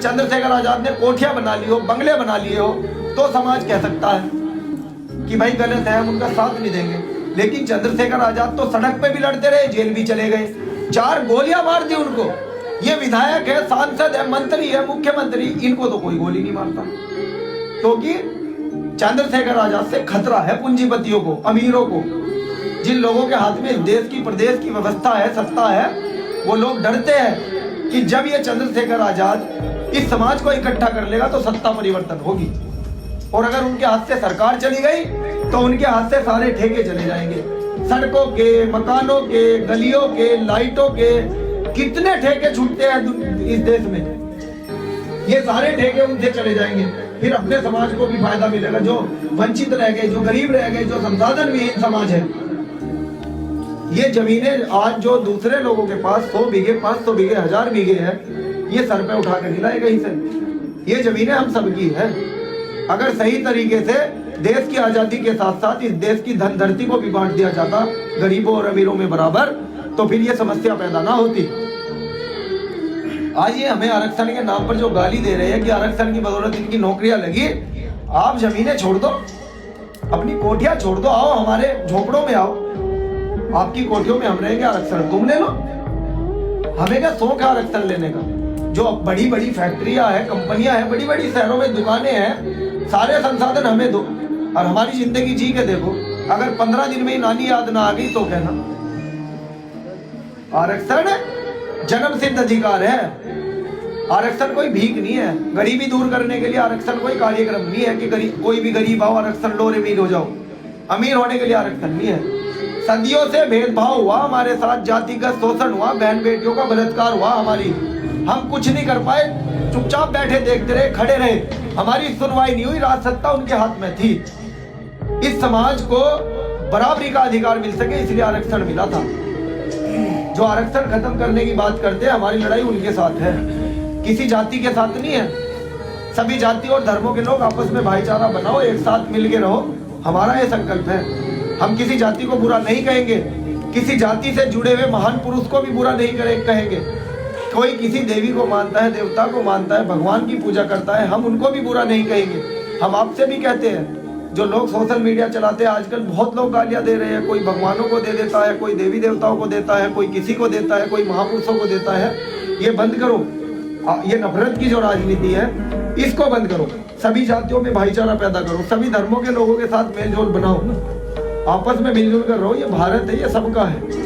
चंद्रशेखर आजाद ने कोठियां बना ली हो, बंगले बना लिए हो, तो समाज कह सकता है कि भाई गलत है, हम उनका साथ नहीं देंगे। लेकिन चंद्रशेखर आजाद तो सड़क पे भी लड़ते रहे, जेल भी चले गए, 4 गोलियां मार दी उनको। ये विधायक है, सांसद है, मंत्री है, मुख्यमंत्री, इनको तो कोई गोली नहीं मारता, क्योंकि चंद्रशेखर आजाद से खतरा है पूंजीपतियों को, अमीरों को। जिन लोगों के हाथ में देश की प्रदेश की व्यवस्था है, सत्ता है, वो लोग डरते हैं कि जब ये चंद्रशेखर आजाद इस समाज को इकट्ठा कर लेगा तो सत्ता परिवर्तन होगी, और अगर उनके हाथ से सरकार चली गई तो उनके हाथ से सारे ठेके चले जाएंगे, सड़कों के, मकानों के, गलियों के, लाइटों के, कितने ठेके छूटते हैं इस देश में, ये सारे ठेके उनसे चले जाएंगे। फिर अपने समाज को भी फायदा मिलेगा, जो वंचित रह गए, जो गरीब रह गए, जो संसाधन विहीन समाज है। ये जमीनें आज जो दूसरे लोगों के पास 100 बीघे, 500 बीघे, 1000 बीघे है, ये सर पे उठा कर खिलाए कहीं से। ये जमीनें हम सबकी है। अगर सही तरीके से देश की आजादी के साथ साथ इस देश की धन धरती को भी बांट दिया जाता गरीबों और अमीरों में बराबर, तो फिर ये समस्या पैदा ना होती। आज ये हमें आरक्षण के नाम पर जो गाली दे रहे हैं कि आरक्षण की बदौलत इनकी नौकरियां लगी, आप जमीनें छोड़ दो, अपनी कोठियां छोड़ दो, आओ हमारे झोपड़ों में आओ, आपकी कोठियों में हम रहेंगे, आरक्षण तुम ले लो। हमें क्या शौक है आरक्षण लेने का? जो बड़ी बड़ी फैक्ट्रियां हैं, कंपनियां हैं, बड़ी बड़ी शहरों में दुकानें हैं, सारे संसाधन हमें दो और हमारी जिंदगी जी के देखो। अगर 15 दिन में ही नानी याद ना आ गई तो कहना। आरक्षण जन्म सिद्ध अधिकार है, आरक्षण कोई भीख नहीं है। गरीबी दूर करने के लिए आरक्षण कोई कार्यक्रम नहीं है कि कोई भी गरीब आओ आरक्षण लो रे अमीर हो जाओ। अमीर होने के लिए आरक्षण नहीं है। सदियों से भेदभाव हुआ हमारे साथ, जातिगत शोषण हुआ, बहन बेटियों का बलात्कार हुआ हमारी, हम कुछ नहीं कर पाए, चुपचाप बैठे देखते रहे, खड़े रहे, हमारी सुनवाई नहीं हुई, राज सत्ता उनके हाथ में थी। इस समाज को बराबरी का अधिकार मिल सके इसलिए आरक्षण मिला था। जो आरक्षण खत्म करने की बात करते हैं, हमारी लड़ाई उनके साथ है, किसी जाति के साथ नहीं है। सभी जाति और धर्मों के लोग आपस में भाईचारा बनाओ, एक साथ मिलके रहो, हमारा ये संकल्प है। हम किसी जाति को बुरा नहीं कहेंगे, किसी जाति से जुड़े हुए महान पुरुष को भी बुरा नहीं कहेंगे। कोई किसी देवी को मानता है, देवता को मानता है, भगवान की पूजा करता है, हम उनको भी बुरा नहीं कहेंगे। हम आपसे भी कहते हैं, जो लोग सोशल मीडिया चलाते हैं आजकल, बहुत लोग गालियां दे रहे हैं, कोई भगवानों को दे देता है, कोई देवी देवताओं को देता है, कोई किसी को देता है, कोई महापुरुषों को देता है। ये बंद करो, ये नफरत की जो राजनीति है इसको बंद करो। सभी जातियों में भाईचारा पैदा करो, सभी धर्मों के लोगों के साथ मेलजोल बनाओ, आपस में मिलजुल कर रहो। ये भारत है, ये सबका है।